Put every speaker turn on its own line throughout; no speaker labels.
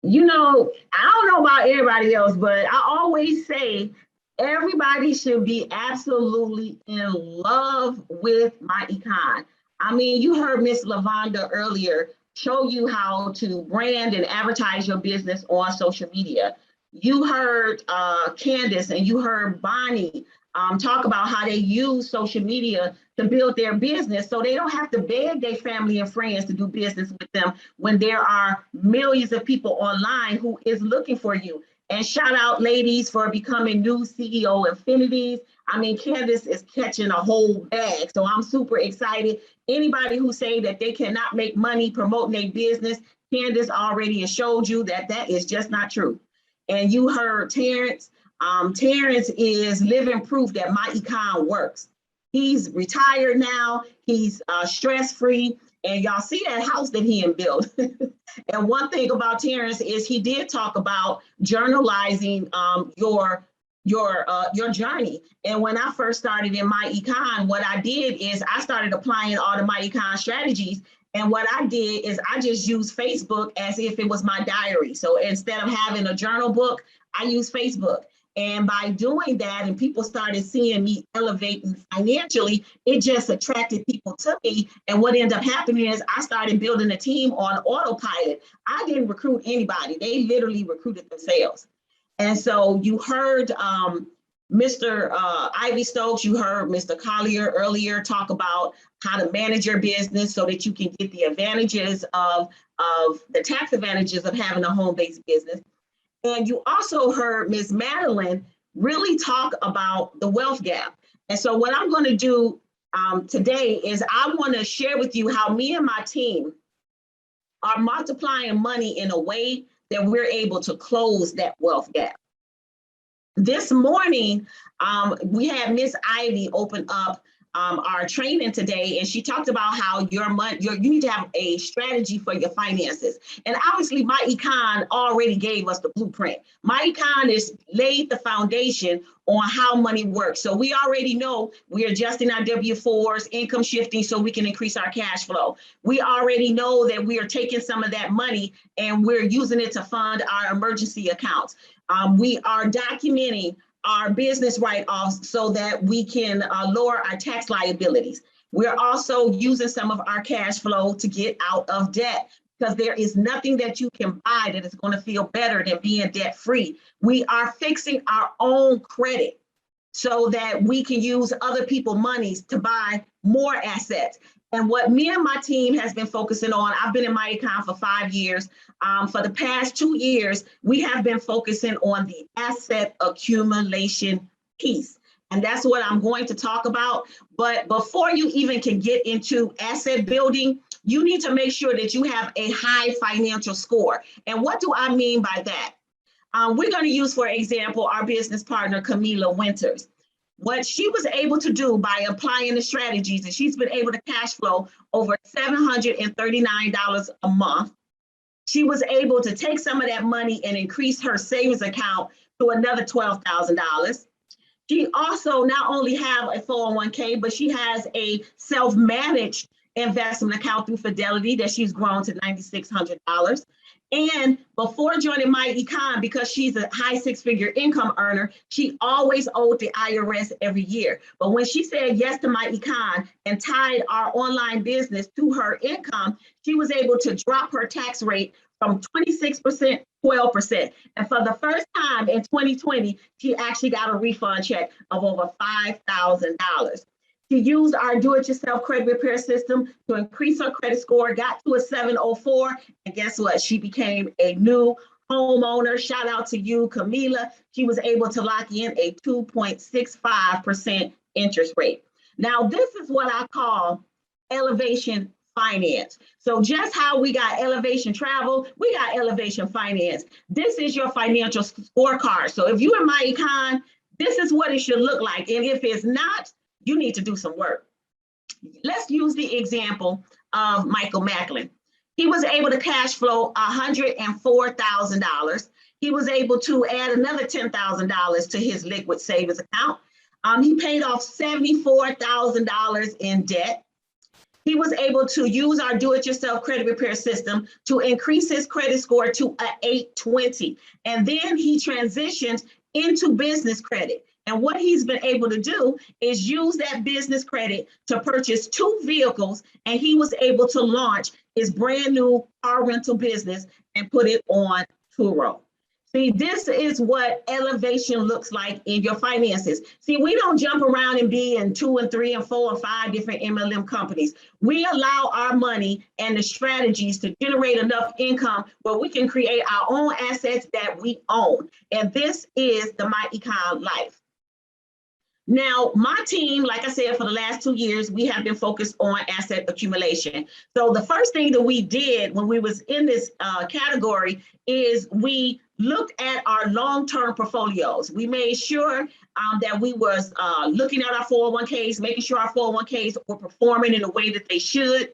You know, I don't know about everybody else, but I always say everybody should be absolutely in love with myEcon. I mean, you heard Miss Lavonda earlier show you how to brand and advertise your business on social media. You heard Candace and you heard Bonnie talk about how they use social media to build their business so they don't have to beg their family and friends to do business with them when there are millions of people online who is looking for you. And shout out ladies for becoming new CEO Infinities. I mean, Candace is catching a whole bag. So I'm super excited. Anybody who say that they cannot make money promoting their business, Candace already has showed you that that is just not true. And you heard Terrence. Terrence is living proof that myEcon works. He's retired now. He's stress-free. And y'all see that house that he built. And one thing about Terrence is he did talk about journalizing your journey. And when I first started in myEcon, what I did is I started applying all the myEcon strategies. And what I did is I just used Facebook as if it was my diary. So instead of having a journal book, I use Facebook. And by doing that, and people started seeing me elevating financially, it just attracted people to me. And what ended up happening is I started building a team on autopilot. I didn't recruit anybody. They literally recruited themselves. And so you heard Mr. Ivy Stokes, you heard Mr. Collier earlier talk about how to manage your business so that you can get the advantages of the tax advantages of having a home-based business. And you also heard Ms. Madeline really talk about the wealth gap. And so what I'm going to do today is I want to share with you how me and my team are multiplying money in a way that we're able to close that wealth gap. This morning, we had Miss Ivy open up our training today, and she talked about how you need to have a strategy for your finances. And obviously, myEcon already gave us the blueprint. myEcon is laid the foundation on how money works. So we already know we're adjusting our W-4s, income shifting so we can increase our cash flow. We already know that we are taking some of that money and we're using it to fund our emergency accounts. We are documenting our business write-offs so that we can lower our tax liabilities. We're also using some of our cash flow to get out of debt because there is nothing that you can buy that is going to feel better than being debt-free. We are fixing our own credit so that we can use other people's monies to buy more assets. And what me and my team has been focusing on, I've been in myEcon for 5 years. For the past 2 years, we have been focusing on the asset accumulation piece. And that's what I'm going to talk about. But before you even can get into asset building, you need to make sure that you have a high financial score. And what do I mean by that? We're going to use, for example, our business partner, Camila Winters. What she was able to do by applying the strategies, and she's been able to cash flow over $739 a month. She was able to take some of that money and increase her savings account to another $12,000. She also not only have a 401k, but she has a self-managed investment account through Fidelity that she's grown to $9,600. And before joining myEcon, because she's a high six-figure income earner, she always owed the IRS every year. But when she said yes to myEcon and tied our online business to her income, she was able to drop her tax rate from 26%, 12%. And for the first time in 2020, she actually got a refund check of over $5,000. She used our do-it-yourself credit repair system to increase her credit score, got to a 704, and guess what? She became a new homeowner. Shout out to you, Camila. She was able to lock in a 2.65% interest rate. Now, this is what I call elevation finance. So just how we got elevation travel, we got elevation finance. This is your financial scorecard. So if you're in myEcon, this is what it should look like. And if it's not, you need to do some work. Let's use the example of Michael Macklin. He was able to cash flow $104,000. He was able to add another $10,000 to his liquid savings account. He paid off $74,000 in debt. He was able to use our do-it-yourself credit repair system to increase his credit score to an 820. And then he transitioned into business credit. And what he's been able to do is use that business credit to purchase 2 vehicles, and he was able to launch his brand new car rental business and put it on Turo. See, this is what elevation looks like in your finances. See, we don't jump around and be in 2 and 3 and 4 and 5 different MLM companies. We allow our money and the strategies to generate enough income where we can create our own assets that we own. And this is the myEcon life. Now, my team, like I said, for the last 2 years, we have been focused on asset accumulation. So the first thing that we did when we was in this category is we looked at our long-term portfolios. We made sure that we was looking at our 401ks, making sure our 401ks were performing in a way that they should.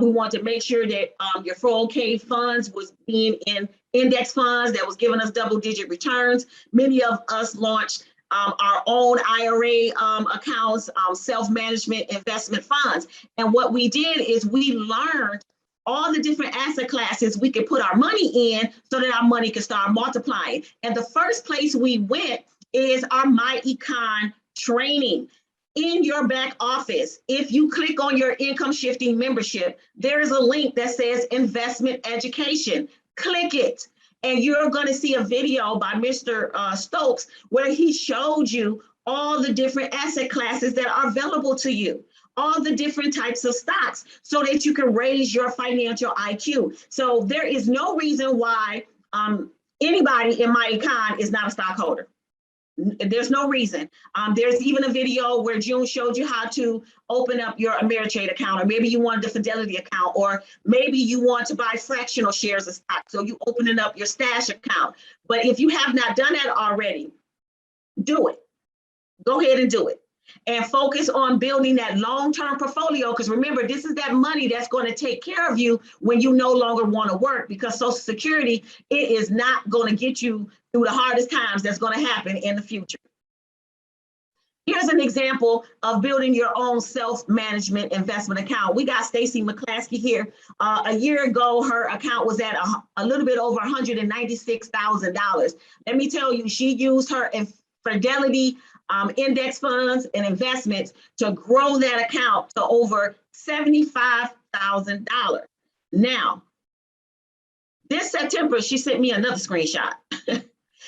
We want to make sure that your 401k funds was being in index funds that was giving us double-digit returns. Many of us launched our own IRA accounts, self-management investment funds. And what we did is we learned all the different asset classes we could put our money in so that our money could start multiplying. And the first place we went is our myEcon training. In your back office, if you click on your income shifting membership, there is a link that says investment education. Click it. And you're going to see a video by Mr. Stokes where he showed you all the different asset classes that are available to you, all the different types of stocks so that you can raise your financial IQ. So there is no reason why anybody in myEcon is not a stockholder. There's no reason. There's even a video where June showed you how to open up your Ameritrade account, or maybe you wanted the Fidelity account, or maybe you want to buy fractional shares of stock. So you opening up your stash account. But if you have not done that already, do it. Go ahead and do it. And focus on building that long-term portfolio, because remember, this is that money that's going to take care of you when you no longer want to work, because Social Security, it is not going to get you through the hardest times that's going to happen in the future. Here's an example of building your own self-management investment account. We got Stacy McClaskey here. A year ago, her account was at a little bit over $196,000. Let me tell you, she used her Fidelity index funds and investments to grow that account to over $75,000. Now, this September, she sent me another screenshot.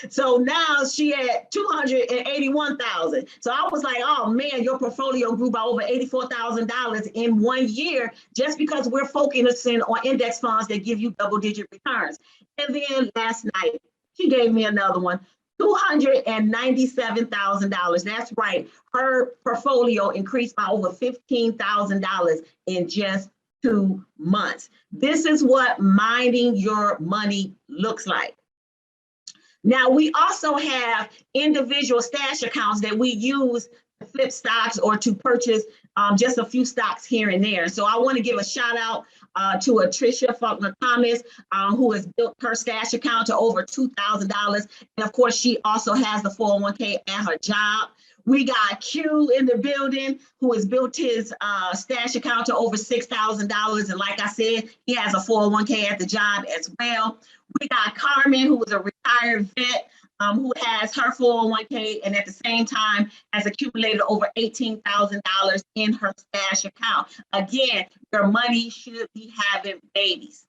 So now she at 281,000. So I was like, oh man, your portfolio grew by over $84,000 in 1 year, just because we're focusing on index funds that give you double-digit returns. And then last night, she gave me another one. $297,000. That's right. Her portfolio increased by over $15,000 in just 2 months. This is what minding your money looks like. Now, we also have individual stash accounts that we use to flip stocks or to purchase just a few stocks here and there. So I want to give a shout out to Tricia Faulkner Thomas, who has built her stash account to over $2,000. And of course, she also has the 401k at her job. We got Q in the building, who has built his stash account to over $6,000. And like I said, he has a 401k at the job as well. We got Carmen, who is a retired vet, who has her 401k and at the same time has accumulated over $18,000 in her stash account. Again, your money should be having babies.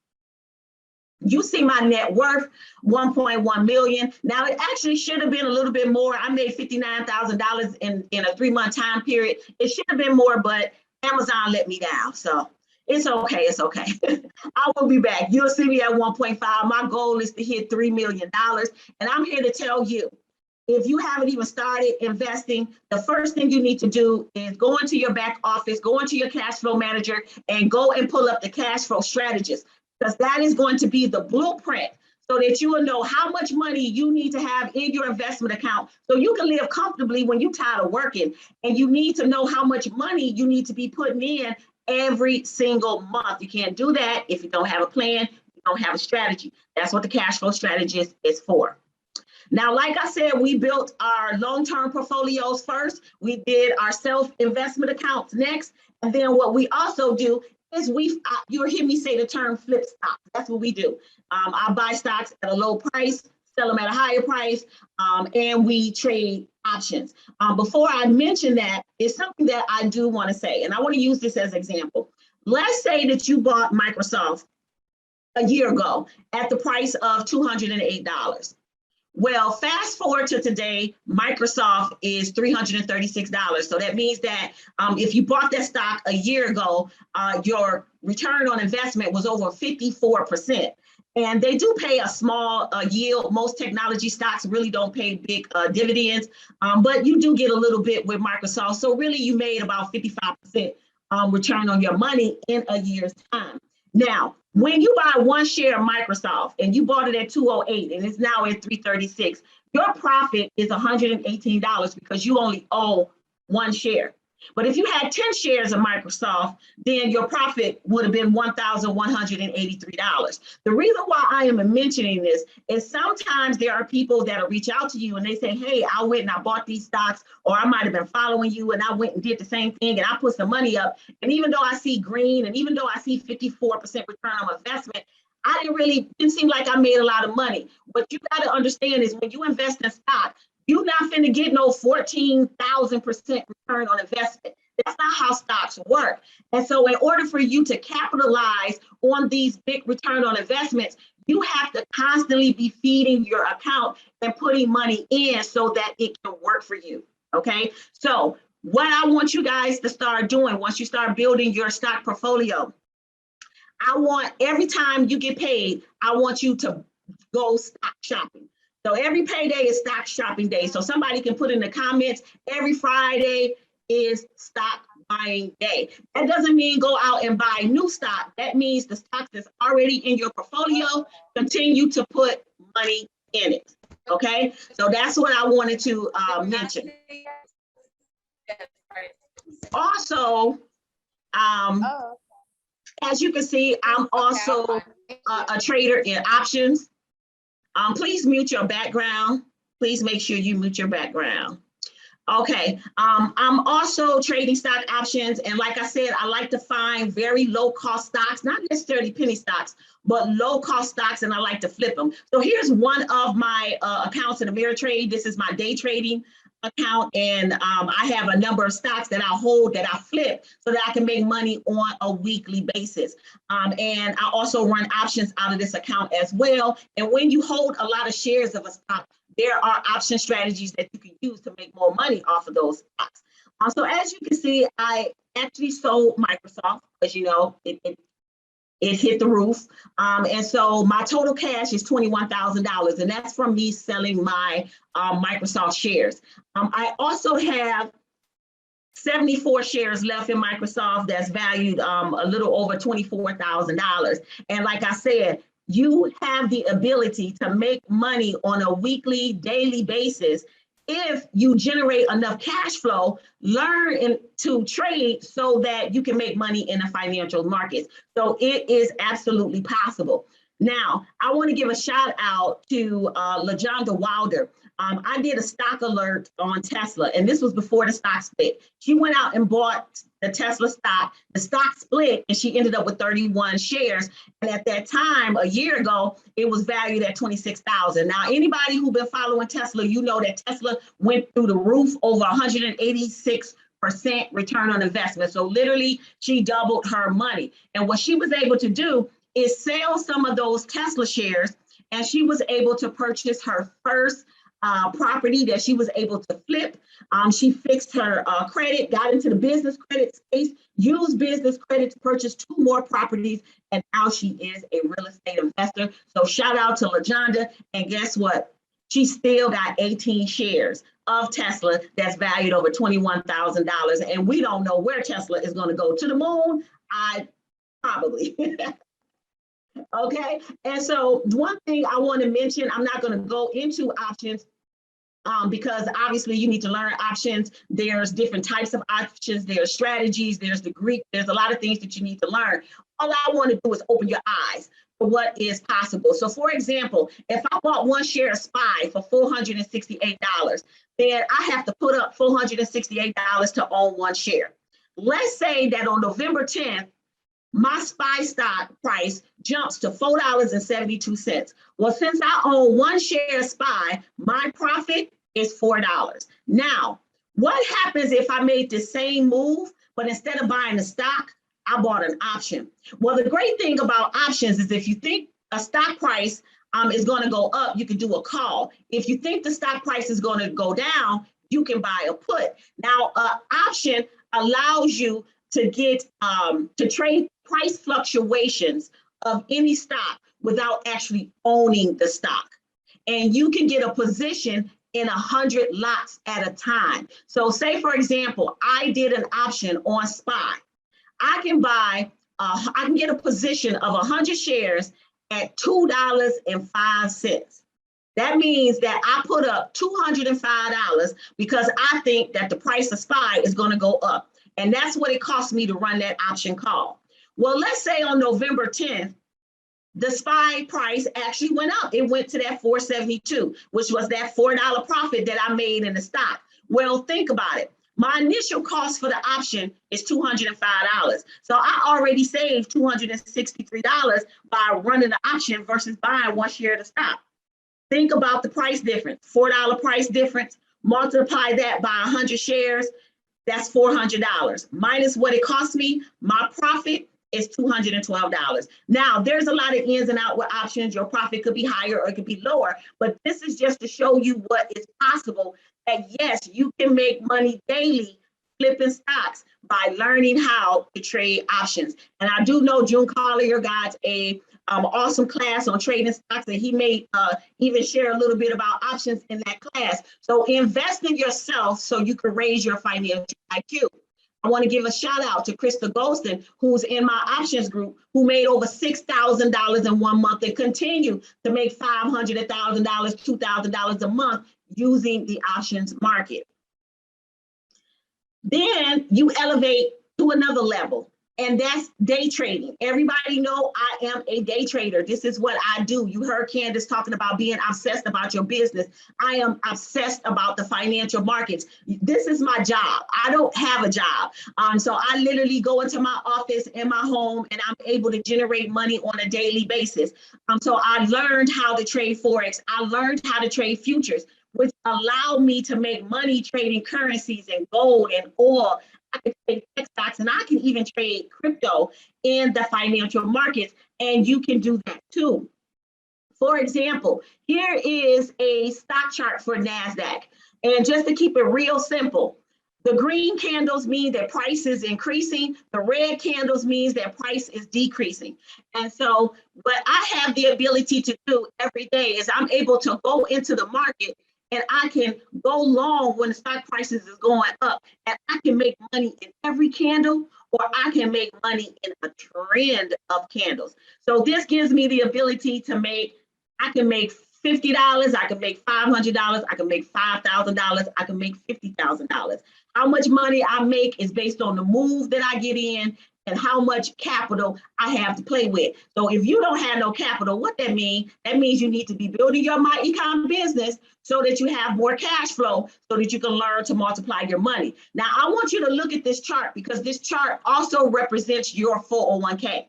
You see my net worth, 1.1 million. Now it actually should have been a little bit more. I made $59,000 in a 3-month time period. It should have been more, but Amazon let me down. So it's okay, it's okay. I will be back. You'll see me at 1.5. My goal is to hit $3 million. And I'm here to tell you, if you haven't even started investing, the first thing you need to do is go into your back office, go into your cash flow manager, and go and pull up the cash flow strategist, because that is going to be the blueprint so that you will know how much money you need to have in your investment account so you can live comfortably when you're tired of working. And you need to know how much money you need to be putting in every single month. You can't do that if you don't have a plan, you don't have a strategy. That's what the cash flow strategist is for. Now, like I said, we built our long-term portfolios first. We did our self-investment accounts next. And then what we also do is you'll hear me say the term flip stocks. That's what we do. I buy stocks at a low price, sell them at a higher price, and we trade options. Before I mention that, it's something that I do want to say, and I want to use this as an example. Let's say that you bought Microsoft a year ago at the price of $208. Well, fast forward to today, Microsoft is $336. So that means that if you bought that stock a year ago, your return on investment was over 54%. And they do pay a small yield. Most technology stocks really don't pay big dividends, but you do get a little bit with Microsoft. So really you made about 55% return on your money in a year's time. Now, when you buy one share of Microsoft and you bought it at 208 and it's now at 336, your profit is $118 because you only owe one share. But if you had 10 shares of Microsoft, then your profit would have been $1,183. The reason why I am mentioning this is sometimes there are people that will reach out to you and they say, hey, I went and I bought these stocks, or I might have been following you and I went and did the same thing and I put some money up. And even though I see green and even though I see 54% return on investment, didn't seem like I made a lot of money. What you got to understand is when you invest in stock, you're not finna get no 14,000% return on investment. That's not how stocks work. And so in order for you to capitalize on these big return on investments, you have to constantly be feeding your account and putting money in so that it can work for you, okay? So what I want you guys to start doing once you start building your stock portfolio, I want every time you get paid, I want you to go stock shopping. So every payday is stock shopping day. So somebody can put in the comments, every Friday is stock buying day. That doesn't mean go out and buy new stock. That means the stock that's already in your portfolio, continue to put money in it. Okay, so that's what I wanted to mention. Also, as you can see, I'm also a trader in options. Please mute your background. Please make sure you mute your background. Okay, I'm also trading stock options. And like I said, I like to find very low cost stocks, not necessarily penny stocks, but low cost stocks, and I like to flip them. So here's one of my accounts in Ameritrade. This is my day trading account. And I have a number of stocks that I hold that I flip so that I can make money on a weekly basis. And I also run options out of this account as well. And when you hold a lot of shares of a stock, there are option strategies that you can use to make more money off of those stocks. So as you can see, I actually sold Microsoft, because you know, it hit the roof. And so my total cash is $21,000, and that's from me selling my Microsoft shares. I also have 74 shares left in Microsoft that's valued a little over $24,000. And like I said, you have the ability to make money on a weekly, daily basis if you generate enough cash flow, learn to trade so that you can make money in the financial markets. So it is absolutely possible. Now, I want to give a shout out to LaJonda Wilder. I did a stock alert on Tesla, and this was before the stock split. She went out and bought the Tesla stock. The stock split, and she ended up with 31 shares. And at that time, a year ago, it was valued at $26,000. Now, anybody who's been following Tesla, you know that Tesla went through the roof, over 186% return on investment. So literally, she doubled her money. And what she was able to do is sell some of those Tesla shares, and she was able to purchase her first property that she was able to flip. She fixed her credit, got into the business credit space, used business credit to purchase 2 more properties, and now she is a real estate investor. So shout out to LaJonda, and guess what? She still got 18 shares of Tesla that's valued over $21,000, and we don't know where Tesla is going to go. To the moon? Probably. Okay, and so one thing I want to mention, I'm not going to go into options because obviously you need to learn options. There's different types of options, there's strategies, there's the Greek, there's a lot of things that you need to learn. All I want to do is open your eyes. what is possible. So for example, if I bought one share of SPY for $468, then I have to put up $468 to own one share. Let's say that on November 10th, my SPY stock price jumps to $4.72. Well, since I own one share of SPY, my profit is $4. Now, what happens if I made the same move, but instead of buying the stock, I bought an option? Well, the great thing about options is if you think a stock price is going to go up, you can do a call. If you think the stock price is going to go down, you can buy a put. Now, an option allows you to get to trade price fluctuations of any stock without actually owning the stock. And you can get a position in 100 lots at a time. So say, for example, I did an option on SPY. I can get a position of 100 shares at $2.05. That means that I put up $205 because I think that the price of SPY is going to go up. And that's what it cost me to run that option call. Well, let's say on November 10th, the SPY price actually went up. It went to that 472, which was that $4 profit that I made in the stock. Well, think about it. My initial cost for the option is $205. So I already saved $263 by running the option versus buying one share of the stock. Think about the price difference, $4 price difference, multiply that by 100 shares, that's $400. Minus what it cost me, my profit is $212. Now, there's a lot of ins and outs with options. Your profit could be higher or it could be lower, but this is just to show you what is possible, that yes, you can make money daily flipping stocks by learning how to trade options. And I do know June Collier got a awesome class on trading stocks, and he may even share a little bit about options in that class. So invest in yourself so you can raise your financial IQ. I want to give a shout out to Krista Golston, who's in my options group, who made over $6,000 in 1 month and continue to make $500, $1,000, $2,000 a month using the options market. Then you elevate to another level, and that's day trading. Everybody know I am a day trader. This is what I do. You heard Candace talking about being obsessed about your business. I am obsessed about the financial markets. This is my job. I don't have a job. So I literally go into my office in my home and I'm able to generate money on a daily basis. So I learned how to trade Forex. I learned how to trade futures, which allowed me to make money trading currencies and gold and oil. I can trade tech stocks, and I can even trade crypto in the financial markets, and you can do that too. For example, here is a stock chart for NASDAQ. And just to keep it real simple, the green candles mean that price is increasing. The red candles means that price is decreasing. And so what I have the ability to do every day is I'm able to go into the market and I can go long when the stock prices is going up, and I can make money in every candle, or I can make money in a trend of candles. So this gives me the ability to I can make $50, I can make $500, I can make $5,000, I can make $50,000. How much money I make is based on the move that I get in and how much capital I have to play with. So if you don't have no capital, what that means? That means you need to be building your myEcon business so that you have more cash flow so that you can learn to multiply your money. Now, I want you to look at this chart because this chart also represents your 401k.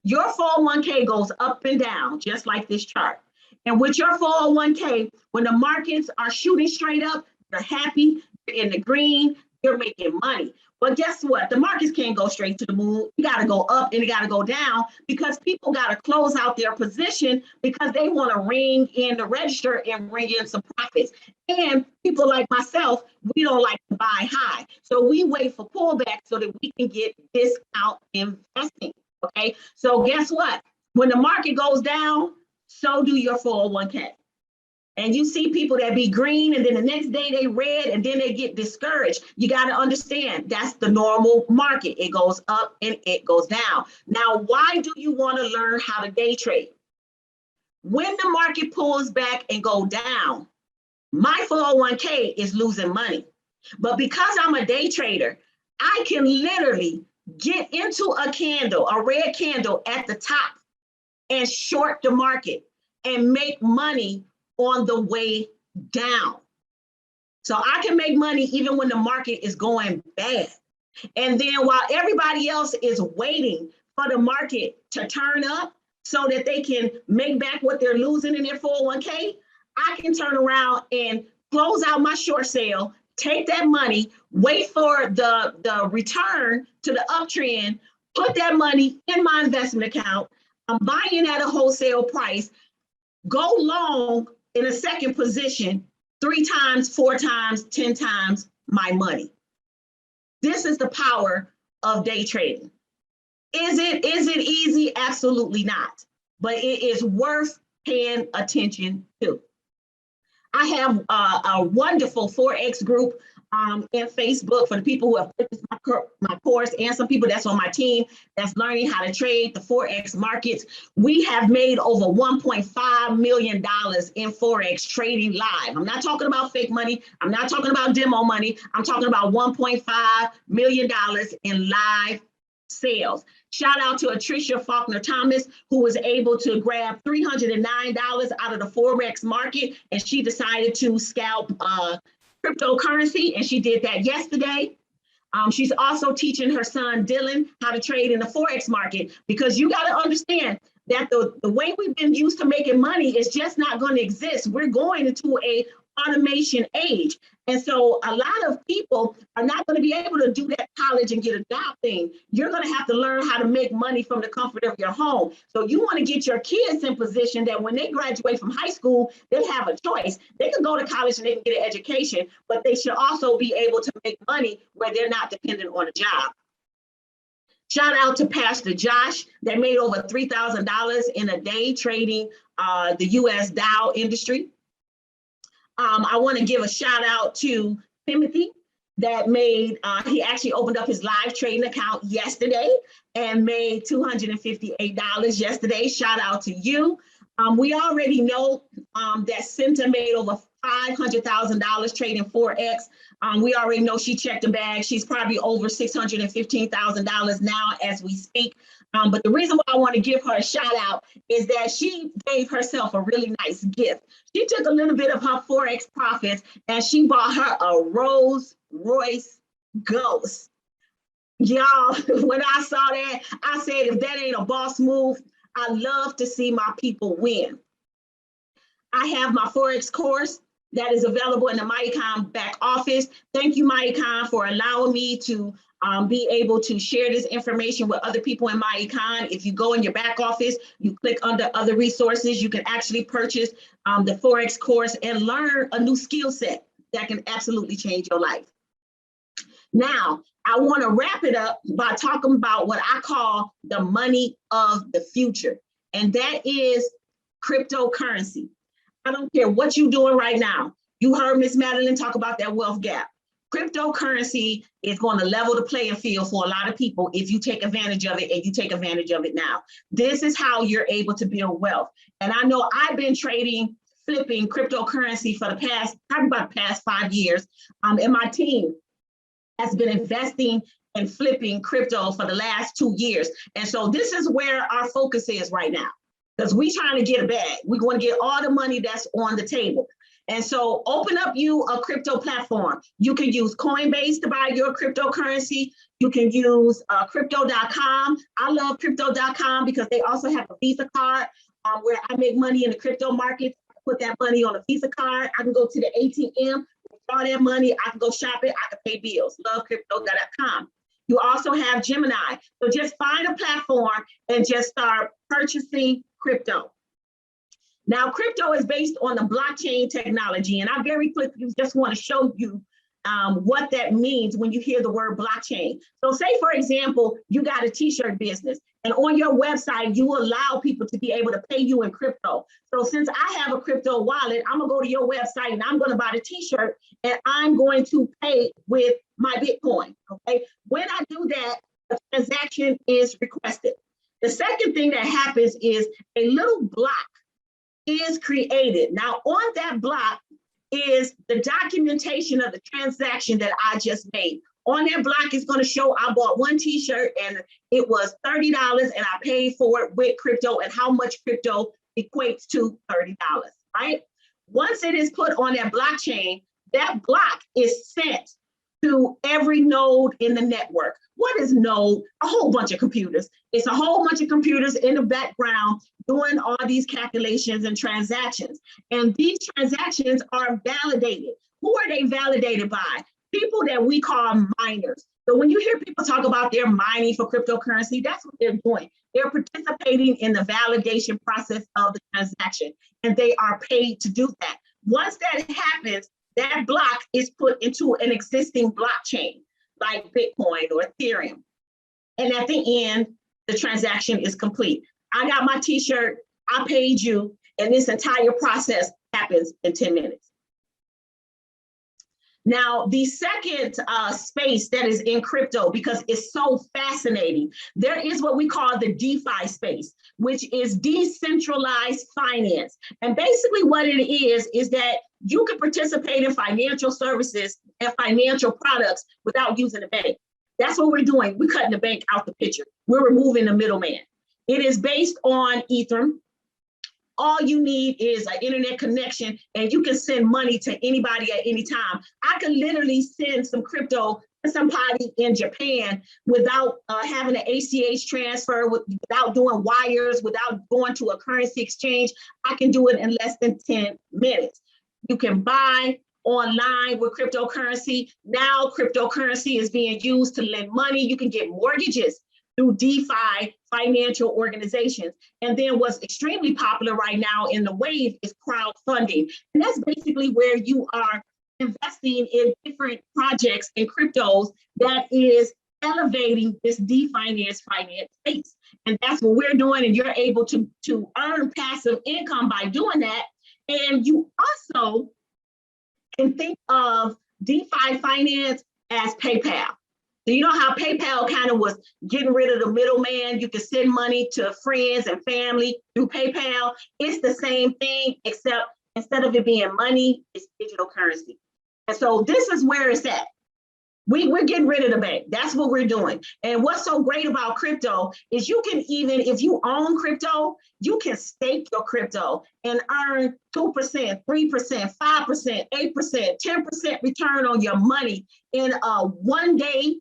Your 401k goes up and down just like this chart. And with your 401k, when the markets are shooting straight up, you're happy, you're in the green, you're making money. But guess what? The markets can't go straight to the moon. You got to go up and you got to go down because people got to close out their position because they want to ring in the register and ring in some profits. And people like myself, we don't like to buy high. So we wait for pullback so that we can get discount investing. Okay. So guess what? When the market goes down, so do your 401k. And you see people that be green and then the next day they red and then they get discouraged. You got to understand that's the normal market. It goes up and it goes down. Now, why do you want to learn how to day trade? When the market pulls back and go down, my 401k is losing money. But because I'm a day trader, I can literally get into a candle, a red candle at the top and short the market and make money on the way down. So I can make money even when the market is going bad. And then while everybody else is waiting for the market to turn up so that they can make back what they're losing in their 401k, I can turn around and close out my short sale, take that money, wait for the return to the uptrend, put that money in my investment account. I'm buying at a wholesale price, go long in a second position, 3 times, 4 times, 10 times my money. This is the power of day trading. Is it easy? Absolutely not. But it is worth paying attention to. I have a wonderful Forex group in Facebook for the people who have purchased my course, and some people that's on my team that's learning how to trade the Forex markets. We have made over $1.5 million in Forex trading live. I'm not talking about fake money. I'm not talking about demo money. I'm talking about $1.5 million in live sales. Shout out to Atricia Faulkner Thomas, who was able to grab $309 out of the Forex market, and she decided to scalp cryptocurrency, and she did that yesterday. She's also teaching her son Dylan how to trade in the Forex market, because you got to understand that the way we've been used to making money is just not going to exist. We're going into a automation age. And so a lot of people are not going to be able to do that college and get a job thing. You're going to have to learn how to make money from the comfort of your home. So you want to get your kids in position that when they graduate from high school, they have a choice. They can go to college and they can get an education, but they should also be able to make money where they're not dependent on a job. Shout out to Pastor Josh that made over $3,000 in a day trading the US Dow industry. I want to give a shout out to Timothy that made, he actually opened up his live trading account yesterday and made $258 yesterday. Shout out to you. We already know that Cinta made over $500,000 trading Forex. We already know she checked the bag. She's probably over $615,000 now as we speak. But the reason why I want to give her a shout out is that she gave herself a really nice gift. She took a little bit of her Forex profits and she bought her a Rolls Royce Ghost. Y'all, when I saw that, I said, if that ain't a boss move, I love to see my people win. I have my Forex course that is available in the myEcon back office. Thank you, myEcon, for allowing me to be able to share this information with other people in myEcon. If you go in your back office, you click under other resources, you can actually purchase the Forex course and learn a new skill set that can absolutely change your life. Now, I want to wrap it up by talking about what I call the money of the future, and that is cryptocurrency. I don't care what you're doing right now. You heard Miss Madeline talk about that wealth gap. Cryptocurrency is going to level the playing field for a lot of people if you take advantage of it, and you take advantage of it now. This is how you're able to build wealth. And I know I've been flipping cryptocurrency for probably about the past 5 years. And my team has been investing and flipping crypto for the last 2 years. And so this is where our focus is right now, because we're trying to get a bag. We're going to get all the money that's on the table. And so open up you a crypto platform. You can use Coinbase to buy your cryptocurrency. You can use crypto.com. I love crypto.com because they also have a Visa card where I make money in the crypto markets. I put that money on a Visa card. I can go to the ATM, withdraw that money. I can go shop it. I can pay bills. Love crypto.com. You also have Gemini. So just find a platform and just start purchasing crypto. Now, crypto is based on the blockchain technology, and I very quickly just want to show you what that means when you hear the word blockchain. So say, for example, you got a t-shirt business, and on your website, you allow people to be able to pay you in crypto. So since I have a crypto wallet, I'm gonna go to your website and I'm gonna buy the t-shirt, and I'm going to pay with my Bitcoin, okay? When I do that, a transaction is requested. The second thing that happens is a little block is created. Now on that block is the documentation of the transaction that I just made. On that block, it's going to show I bought one t-shirt and it was $30 and I paid for it with crypto and how much crypto equates to $30, right? Once it is put on that blockchain, that block is sent to every node in the network. What is node? A whole bunch of computers. It's a whole bunch of computers in the background doing all these calculations and transactions. And these transactions are validated. Who are they validated by? People that we call miners. So when you hear people talk about they're mining for cryptocurrency, that's what they're doing. They're participating in the validation process of the transaction, and they are paid to do that. Once that happens, that block is put into an existing blockchain like Bitcoin or Ethereum. And at the end, the transaction is complete. I got my t-shirt, I paid you, and this entire process happens in 10 minutes. Now, the second space that is in crypto, because it's so fascinating, there is what we call the DeFi space, which is decentralized finance. And basically what it is that you can participate in financial services and financial products without using a bank. That's what we're doing. We're cutting the bank out the picture. We're removing the middleman. It is based on Ethereum. All you need is an internet connection and you can send money to anybody at any time. I can literally send some crypto to somebody in Japan without having an ACH transfer, without doing wires, without going to a currency exchange. I can do it in less than 10 minutes. You can buy online with cryptocurrency. Now cryptocurrency is being used to lend money. You can get mortgages through DeFi financial organizations. And then what's extremely popular right now in the wave is crowdfunding. And that's basically where you are investing in different projects and cryptos that is elevating this finance space. And that's what we're doing. And you're able to earn passive income by doing that. And you also can think of DeFi finance as PayPal. So you know how PayPal kind of was getting rid of the middleman? You can send money to friends and family through PayPal. It's the same thing, except instead of it being money, it's digital currency. And so this is where it's at. We're getting rid of the bank. That's what we're doing. And what's so great about crypto is you can even, if you own crypto, you can stake your crypto and earn 2%, 3%, 5%, 8%, 10% return on your money in a 1 day.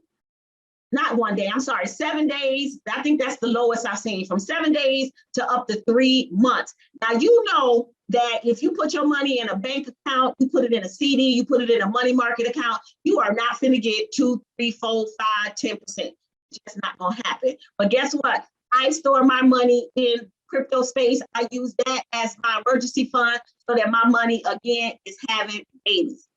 Not 1 day, I'm sorry, 7 days. I think that's the lowest I've seen, from 7 days to up to 3 months. Now, you know that if you put your money in a bank account, you put it in a CD, you put it in a money market account, you are not going to get 2, 3, 4, 5, 10%. It's just not going to happen. But guess what? I store my money in crypto space. I use that as my emergency fund so that my money, again, is having babies.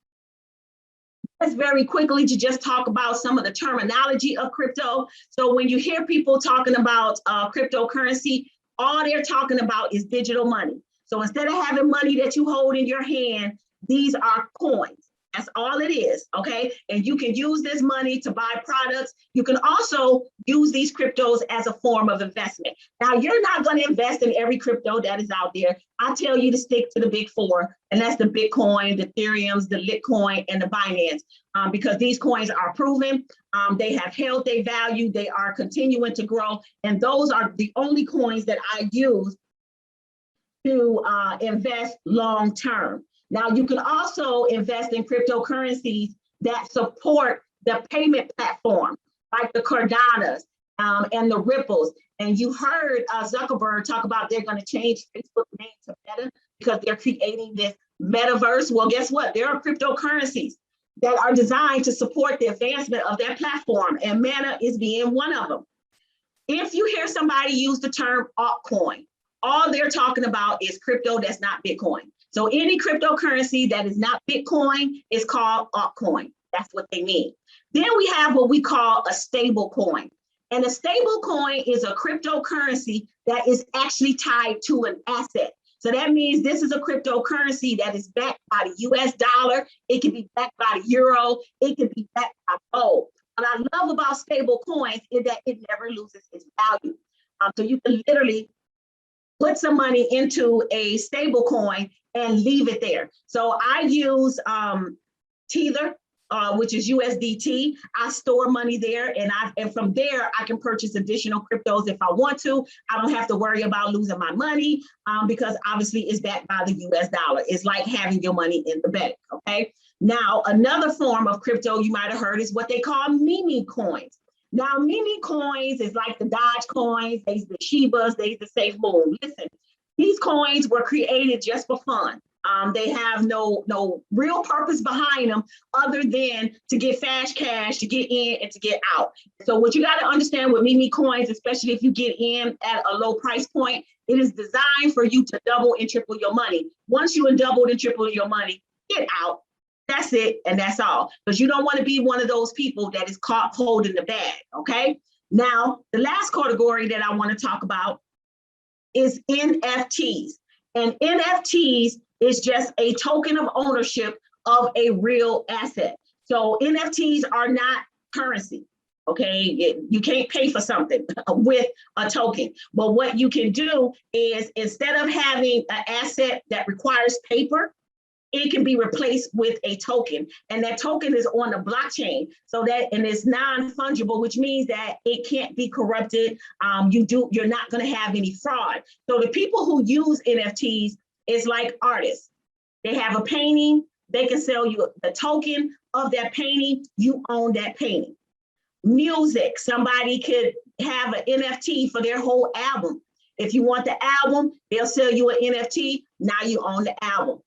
Let's very quickly to just talk about some of the terminology of crypto. So when you hear people talking about cryptocurrency, all they're talking about is digital money. So instead of having money that you hold in your hand, these are coins. That's all it is, okay? And you can use this money to buy products. You can also use these cryptos as a form of investment. Now, you're not going to invest in every crypto that is out there. I tell you to stick to the big four, and that's the Bitcoin, the Ethereums, the Litecoin, and the Binance, because these coins are proven. They have held their value. They are continuing to grow. And those are the only coins that I use to invest long term. Now, you can also invest in cryptocurrencies that support the payment platform, like the Cardanas and the Ripples. And you heard Zuckerberg talk about they're going to change Facebook name to Meta because they're creating this metaverse. Well, guess what? There are cryptocurrencies that are designed to support the advancement of their platform, and Meta is being one of them. If you hear somebody use the term altcoin, all they're talking about is crypto that's not Bitcoin. So any cryptocurrency that is not Bitcoin is called altcoin. That's what they mean. Then we have what we call a stable coin. And a stable coin is a cryptocurrency that is actually tied to an asset. So that means this is a cryptocurrency that is backed by the US dollar. It can be backed by the euro. It can be backed by gold. What I love about stable coins is that it never loses its value. So you can literally put some money into a stable coin and leave it there. So I use Tether. which is USDT. I store money there, and from there I can purchase additional cryptos if I want to. I don't have to worry about losing my money because obviously it's backed by the US dollar. It's like having your money in the bank, okay? Now, another form of crypto you might have heard is what they call meme coins. Now, meme coins is like the Doge coins, there's the Shibas, there's the Safe Moon. Listen, these coins were created just for fun. They have no real purpose behind them other than to get fast cash, to get in and to get out. So what you got to understand with meme coins, especially if you get in at a low price point, it is designed for you to double and triple your money. Once you doubled and tripled your money, get out. That's it, and that's all. Because you don't want to be one of those people that is caught holding the bag, okay? Now, the last category that I want to talk about is NFTs. And NFTs is just a token of ownership of a real asset. So NFTs are not currency, okay? You can't pay for something with a token. But what you can do is, instead of having an asset that requires paper, it can be replaced with a token, and that token is on the blockchain. And it's non-fungible, which means that it can't be corrupted. You're not going to have any fraud. So the people who use NFTs is like artists. They have a painting, they can sell you the token of that painting. You own that painting. Music, somebody could have an NFT for their whole album. If you want the album, they'll sell you an NFT. Now you own the album.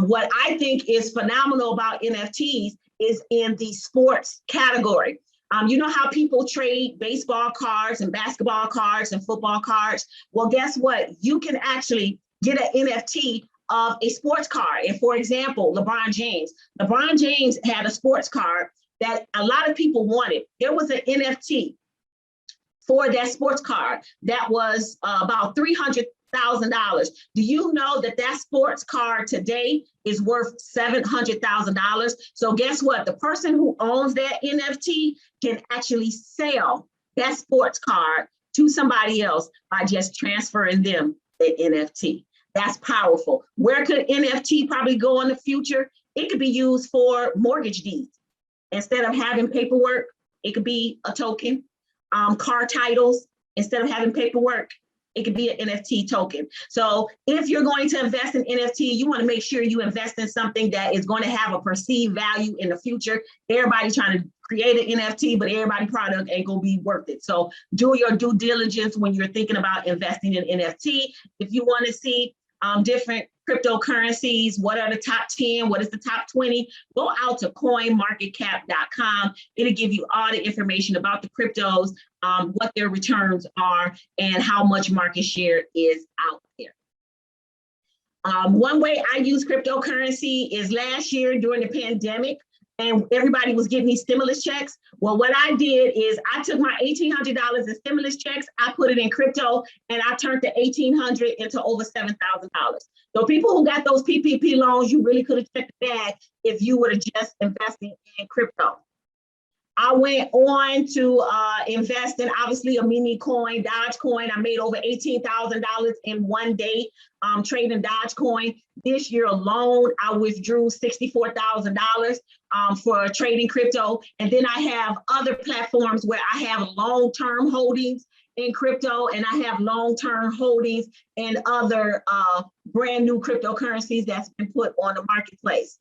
What I think is phenomenal about NFTs is in the sports category. You know how people trade baseball cards and basketball cards and football cards? Well, guess what? You can actually get an NFT of a sports card. And for example, LeBron James had a sports card that a lot of people wanted. There was an NFT for that sports card that was about $300,000. Do you know that sports card today is worth $700,000? So guess what? The person who owns that NFT can actually sell that sports card to somebody else by just transferring them the NFT. That's powerful. Where could NFT probably go in the future? It could be used for mortgage deeds. Instead of having paperwork, it could be a token. Car titles, instead of having paperwork, it could be an NFT token. So if you're going to invest in NFT, you want to make sure you invest in something that is going to have a perceived value in the future. Everybody's trying to create an NFT, but everybody's product ain't going to be worth it. So do your due diligence when you're thinking about investing in NFT. If you want to see different cryptocurrencies, what are the top 10, what is the top 20, go out to coinmarketcap.com. It'll give you all the information about the cryptos, what their returns are, and how much market share is out there. One way I use cryptocurrency is last year during the pandemic, and everybody was getting these stimulus checks. Well, what I did is I took my $1,800 in stimulus checks, I put it in crypto, and I turned the $1,800 into over $7,000. So people who got those PPP loans, you really could have checked the bag if you would have just invested in crypto. I went on to invest in, obviously, a meme coin, Dogecoin. I made over $18,000 in one day trading Dogecoin. This year alone, I withdrew $64,000 for trading crypto. And then I have other platforms where I have long-term holdings in crypto, and I have long-term holdings in other brand new cryptocurrencies that's been put on the marketplace.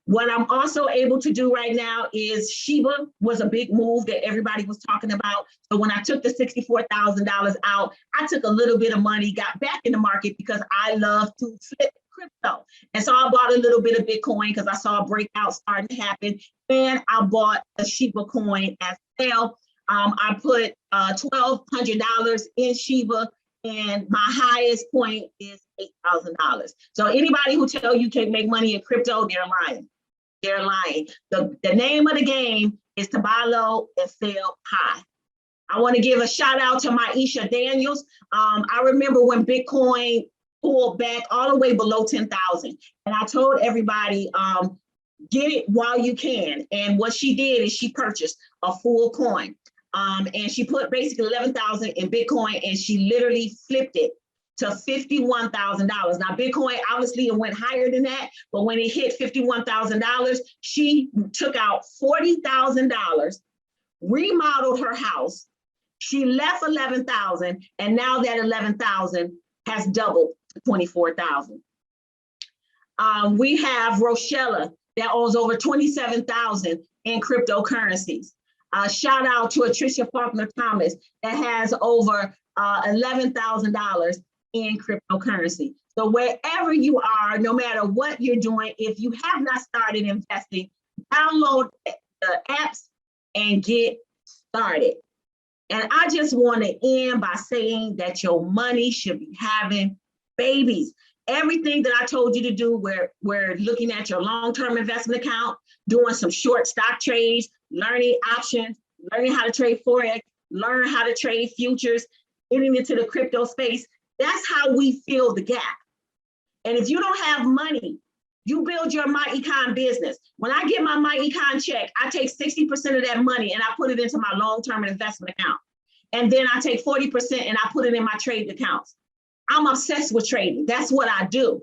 What I'm also able to do right now is Shiba was a big move that everybody was talking about. So when I took the $64,000 out, I took a little bit of money, got back in the market because I love to flip crypto. And so I bought a little bit of Bitcoin because I saw a breakout starting to happen. And I bought a Shiba coin as well. I put $1,200 in Shiba, and my highest point is $8,000. So anybody who tell you can't make money in crypto, they're lying. They're lying. The name of the game is to buy low and sell high. I want to give a shout out to myEcon Daniels. I remember when Bitcoin pulled back all the way below 10,000, and I told everybody, get it while you can. And what she did is she purchased a full coin. And she put basically 11,000 in Bitcoin, and she literally flipped it to $51,000. Now, Bitcoin, obviously it went higher than that, but when it hit $51,000, she took out $40,000, remodeled her house. She left 11,000, and now that 11,000 has doubled to 24,000. We have Rochella that owns over 27,000 in cryptocurrencies. Shout out to Atricia Faulkner Thomas that has over $11,000 in cryptocurrency. So wherever you are, no matter what you're doing, if you have not started investing, download the apps and get started. And I just want to end by saying that your money should be having babies. Everything that I told you to do, we're looking at your long-term investment account, doing some short stock trades, learning options, learning how to trade Forex, learn how to trade futures, getting into the crypto space. That's how we fill the gap. And if you don't have money, you build your myEcon business. When I get my myEcon check, I take 60% of that money and I put it into my long-term investment account. And then I take 40% and I put it in my trade accounts. I'm obsessed with trading. That's what I do.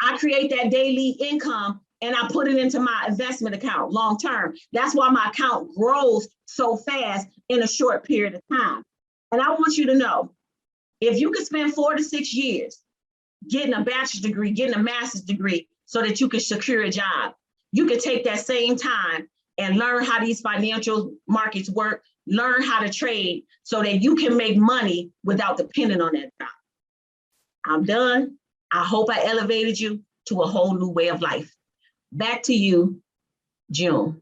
I create that daily income and I put it into my investment account long-term. That's why my account grows so fast in a short period of time. And I want you to know, if you could spend 4 to 6 years getting a bachelor's degree, getting a master's degree so that you can secure a job, you could take that same time and learn how these financial markets work, learn how to trade so that you can make money without depending on that job. I'm done. I hope I elevated you to a whole new way of life. Back to you, June.